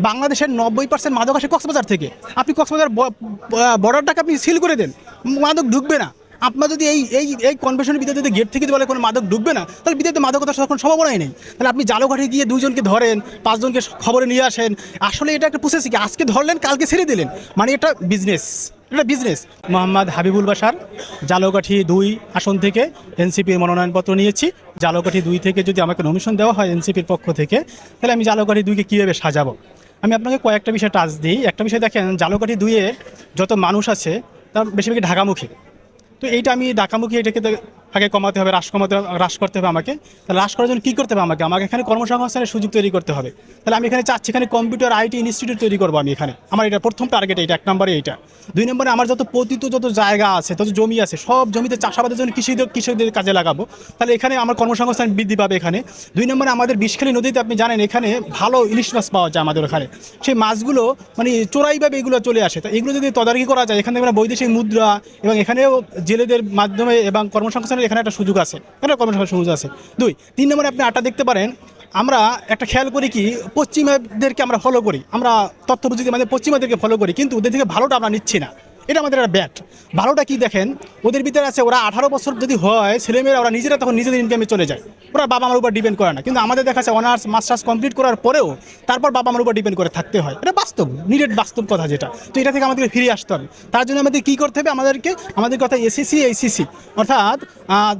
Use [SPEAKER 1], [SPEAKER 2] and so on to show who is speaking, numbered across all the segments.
[SPEAKER 1] বাংলাদেশের 90% মাদক আসে কক্সবাজার থেকে। আপনি কক্সবাজার বর্ডারটাকে আপনি সিল করে দেন, মাদক ঢুকবে না। আপনার যদি এই এই এই কনভেনশনের ভিতরে যদি গেট থেকে বলে কোনো মাদক ঢুকবে না, তাহলে বিদেশে মাদকতা তখন সম্ভাবনাই নেই। তাহলে আপনি জালঘাটে গিয়ে 2জনকে ধরেন, 5জনকে খবরে নিয়ে আসেন, আসলে এটা একটা প্রসেস কি, আজকে ধরলেন কালকে ছেড়ে দিলেন, মানে এটা বিজনেস, এটা বিজনেস। মোহাম্মদ হাবিবুল বাশার, ঝালকাঠি 2 আসন থেকে এনসিপির মনোনয়নপত্র নিয়েছি। ঝালকাঠি 2 থেকে যদি আমাকে নমিশন দেওয়া হয় এনসিপির পক্ষ থেকে, তাহলে আমি ঝালকাঠি 2কে কীভাবে সাজাবো। আমি আপনাকে কয়েকটা বিষয় টাচ দিই। একটা বিষয় দেখেন, ঝালকাঠি 2-এ যত মানুষ আছে তার বেশিরভাগই ঢাকামুখী। তো এইটা আমি ঢাকামুখী, এটাকে আগে কমাতে হবে, হ্রাস করতে হবে আমাকে। তাহলে হ্রাস করার জন্য কী করতে হবে আমাকে এখানে কর্মসংস্থানের সুযোগ তৈরি করতে হবে। তাহলে আমি এখানে চাচ্ছি এখানে কম্পিউটার আইটি ইনস্টিটিউট তৈরি করবো আমি এখানে। আমার এটা প্রথম টার্গেট, এইটা 1 নম্বরে এইটা। 2 নম্বরে আমার যত পতিত যত জায়গা আছে, তত জমি আছে, সব জমিতে চাষাবাদের জন্য কৃষকদের কাজে লাগাবো। তাহলে এখানে আমার কর্মসংস্থান বৃদ্ধি পাবে এখানে। 2 নম্বরে আমাদের বিষখালী নদীতে আপনি জানেন এখানে ভালো ইলিশ মাছ পাওয়া যায় আমাদের ওখানে। সেই মাছগুলো মানে চোরাইভাবে এগুলো চলে আসে। তা এগুলো যদি তদারকি করা যায়, এখানে আমরা বৈদেশিক মুদ্রা এবং এখানেও জেলেদের মাধ্যমে এবং কর্মসংস্থানের এখানে একটা সুযোগ আছে, এখানে কর্মসংস্থানের সুযোগ আছে। 3 নম্বরে আপনি আটটা দেখতে পারেন, আমরা একটা খেয়াল করি কি, পশ্চিমাদেরকে আমরা ফলো করি, আমরা তথ্য প্রযুক্তি মানে পশ্চিমাদেরকে ফলো করি, কিন্তু ওদের থেকে ভালোটা আমরা নিচ্ছি না। এটা আমাদের একটা ব্যাট। ভালোটা কি দেখেন, ওদের ভিতরে আছে, ওরা 18 বছর যদি হয় ছেলেমেয়েরা, ওরা নিজেরা তখন নিজেদের ইনকামে চলে যায়, ওরা বাবা মার উপর ডিপেন্ড করে না। কিন্তু আমাদের দেখা যাচ্ছে অনার্স মাস্টার্স কমপ্লিট করার পরেও তারপর বাবা মার উপর ডিপেন্ড করে থাকতে হয়। এটা বাস্তব, নিরেট বাস্তব কথা যেটা। তো এটা থেকে আমাদেরকে ফিরে আসতে হবে। তার জন্য আমাদের কী করতে হবে, আমাদের কথা এসএসসি এইচএসসি, অর্থাৎ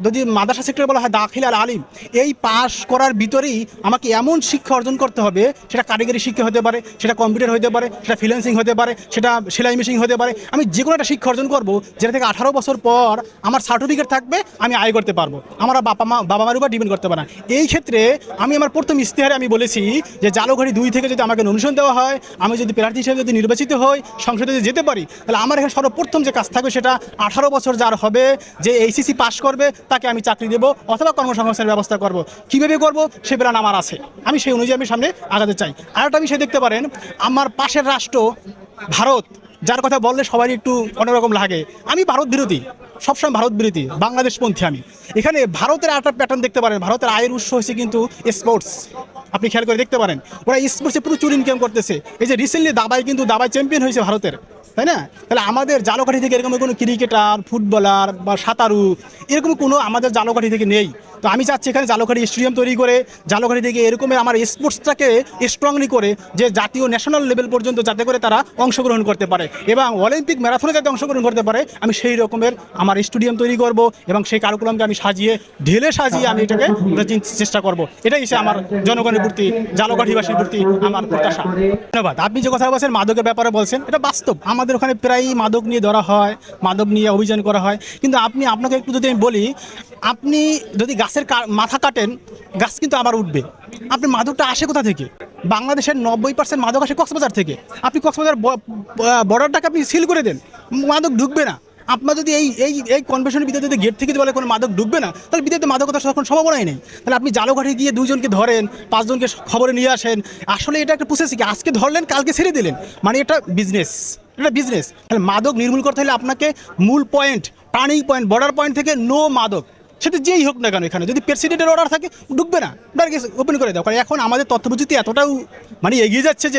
[SPEAKER 1] যদি মাদ্রাসা সেক্টরে বলা হয় দাখিল আর আলিম, এই পাশ করার ভিতরেই আমাকে এমন শিক্ষা অর্জন করতে হবে, সেটা কারিগরি শিক্ষা হতে পারে, সেটা কম্পিউটার হতে পারে, সেটা ফ্রিল্যান্সিং হতে পারে, সেটা সেলাই মেশিন হতে পারে। আমি যে কোনো একটা শিক্ষা অর্জন করবো যেটা থেকে 18 বছর পর আমার সার্টিফিকেট থাকবে, আমি আয় করতে পারবো, আমার বাবা মার উপর ডিপেন্ড করতে পারে না। এই ক্ষেত্রে আমি আমার প্রথম ইশতেহারে আমি বলেছি যে ঝালকাঠি 2 থেকে যদি আমাকে নমিশন দেওয়া হয়, আমি যদি প্রার্থী হিসেবে যদি নির্বাচিত হই, সংসদে যদি যেতে পারি, তাহলে আমার এখানে সর্বপ্রথম যে কাজ থাকবে সেটা 18 বছর যার হবে, যে এইচএসসি পাস করবে, তাকে আমি চাকরি দেবো অথবা কর্মসংস্থানের ব্যবস্থা করব। কীভাবে করবো সে প্ল্যান আমার আছে, আমি সেই অনুযায়ী আমি সামনে আগাতে চাই। আর একটা বিষয় দেখতে পারেন, আমার পাশের রাষ্ট্র ভারত, যার কথা বললে সবারই একটু অন্যরকম লাগে। আমি ভারত বিরোধী, সবসময় ভারত বিরোধী, বাংলাদেশপন্থী আমি। এখানে ভারতের একটা প্যাটার্ন দেখতে পারেন, ভারতের আয়ের উৎস হচ্ছে কিন্তু স্পোর্টস। আপনি খেয়াল করে দেখতে পারেন, ওরা স্পোর্টসে প্রচুর ইনকাম করতেছে। এই যে রিসেন্টলি দাবায় চ্যাম্পিয়ন হয়েছে ভারতের, তাই না? তাহলে আমাদের ঝালকাঠি থেকে এরকম কোনো ক্রিকেটার, ফুটবলার বা সাঁতারু এরকম কোনো আমাদের ঝালকাঠি থেকে নেই। তো আমি চাচ্ছি এখানে ঝালকাঠি স্টেডিয়াম তৈরি করে ঝালকাঠি থেকে এরকমের আমার স্পোর্টসটাকে স্ট্রংলি করে, যে জাতীয় ন্যাশনাল লেভেল পর্যন্ত যাতে করে তারা অংশগ্রহণ করতে পারে এবং অলিম্পিক ম্যারাথনে যাতে অংশগ্রহণ করতে পারে, আমি সেই রকমের আমার স্টেডিয়াম তৈরি করব এবং সেই কারিকুলামকে আমি ঢেলে সাজিয়ে আমি এটাকে চেষ্টা করব। এটাই হচ্ছে আমার জনগণের প্রতি, ঝালকাঠিবাসীর প্রতি আমার প্রত্যাশা। ধন্যবাদ। আপনি যে কথা বলছেন মাদকের ব্যাপারে বলছেন, এটা বাস্তব। আমাদের ওখানে প্রায়ই মাদক নিয়ে ধরা হয়, মাদক নিয়ে অভিযান করা হয়। কিন্তু আপনাকে একটু যদি আমি বলি, আপনি যদি গাছের মাথা কাটেন, গাছ কিন্তু আবার উঠবে। আপনি মাদকটা আসে কোথা থেকে? বাংলাদেশের 90% মাদক আসে কক্সবাজার থেকে। আপনি কক্সবাজার বর্ডারটাকে আপনি সিল করে দেন, মাদক ঢুকবে না। আপনার যদি এই এই এই কনভেনশনের ভিতরে যদি গেট থেকে বলে কোনো মাদক ঢুকবে না, তাহলে বিদেশে মাদকতা তখন সম্ভাবনাই নেই। তাহলে আপনি জালঘাটে গিয়ে 2জনকে ধরেন, 5জনকে খবরে নিয়ে আসেন, আসলে এটা একটা প্রসেস কি, আজকে ধরলেন কালকে ছেড়ে দিলেন, মানে এটা বিজনেস, এটা বিজনেস। তাহলে মাদক নির্মূল করতে হলে আপনাকে মূল point, turning point, border point থেকে নো মাদক, সেটা যেই হোক না কেন, এখানে যদি প্রেসিডেন্টের অর্ডার থাকে ঢুকবে না, ডাইরেক্ট ওপেন করে দাও। কারণ এখন আমাদের তথ্য প্রযুক্তি এতটাও মানে এগিয়ে যাচ্ছে যে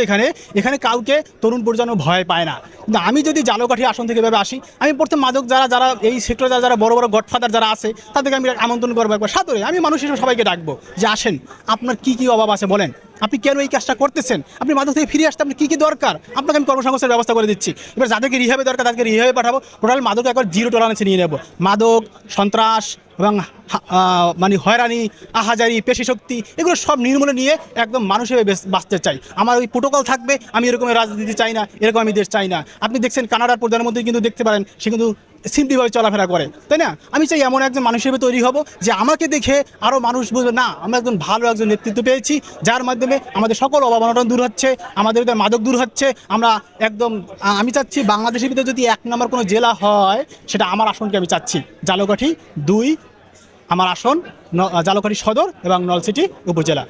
[SPEAKER 1] এখানে কাউকে তরুণ প্রজন্ম ভয় পায় না। কিন্তু আমি যদি ঝালকাঠি আসন থেকে এভাবে আসি, আমি প্রথম মাদক যারা এই সেক্টরে যারা বড় বড় গডফাদার যারা আছে, তাদেরকে আমি আমন্ত্রণ করবো একবার সাদরে। আমি মানুষ হিসেবে সবাইকে ডাকবো যে আসেন, আপনার কী কী অভাব আছে বলেন, আপনি কেন এই কাজটা করতেছেন, আপনি মাদক থেকে ফিরে আসতে আপনার কী কী দরকার, আপনাকে আমি কর্মসংস্থানের ব্যবস্থা করে দিচ্ছি। এবার যাদেরকে রিহাবে দরকার তাদেরকে রিহাবে পাঠাবো। টোটাল মাদক একবার 0 টলারেন্সে নিয়ে নেব। মাদক, সন্ত্রাস এবং মানে হয়রানি, আহাজারি, পেশি শক্তি, এগুলো সব নির্মূলে নিয়ে একদম মানুষ হিসেবে বাঁচতে চাই। আমার ওই প্রোটোকল থাকবে, আমি এরকমের রাজনীতি চাই না, এরকম আমি দেশ চাই না। আপনি দেখছেন কানাডার প্রধানমন্ত্রী কিন্তু দেখতে পারেন, সে কিন্তু সিম্পলিভাবে চলাফেরা করে, তাই না? আমি চাই এমন একজন মানুষ হিসেবে তৈরি হব যে আমাকে দেখে আরও মানুষ বুঝবে, না আমরা একজন ভালো একজন নেতৃত্ব পেয়েছি, যার মাধ্যমে আমাদের সকল অভাব অনটন দূর হচ্ছে, আমাদের মাদক দূর হচ্ছে। আমরা একদম আমি চাচ্ছি বাংলাদেশের ভিতরে যদি 1 নম্বর কোনো জেলা হয়, সেটা আমার আসনকে আমি চাচ্ছি, ঝালকাঠি 2 আমার আসন, ঝালকাঠি সদর এবং নলছিটি উপজেলা।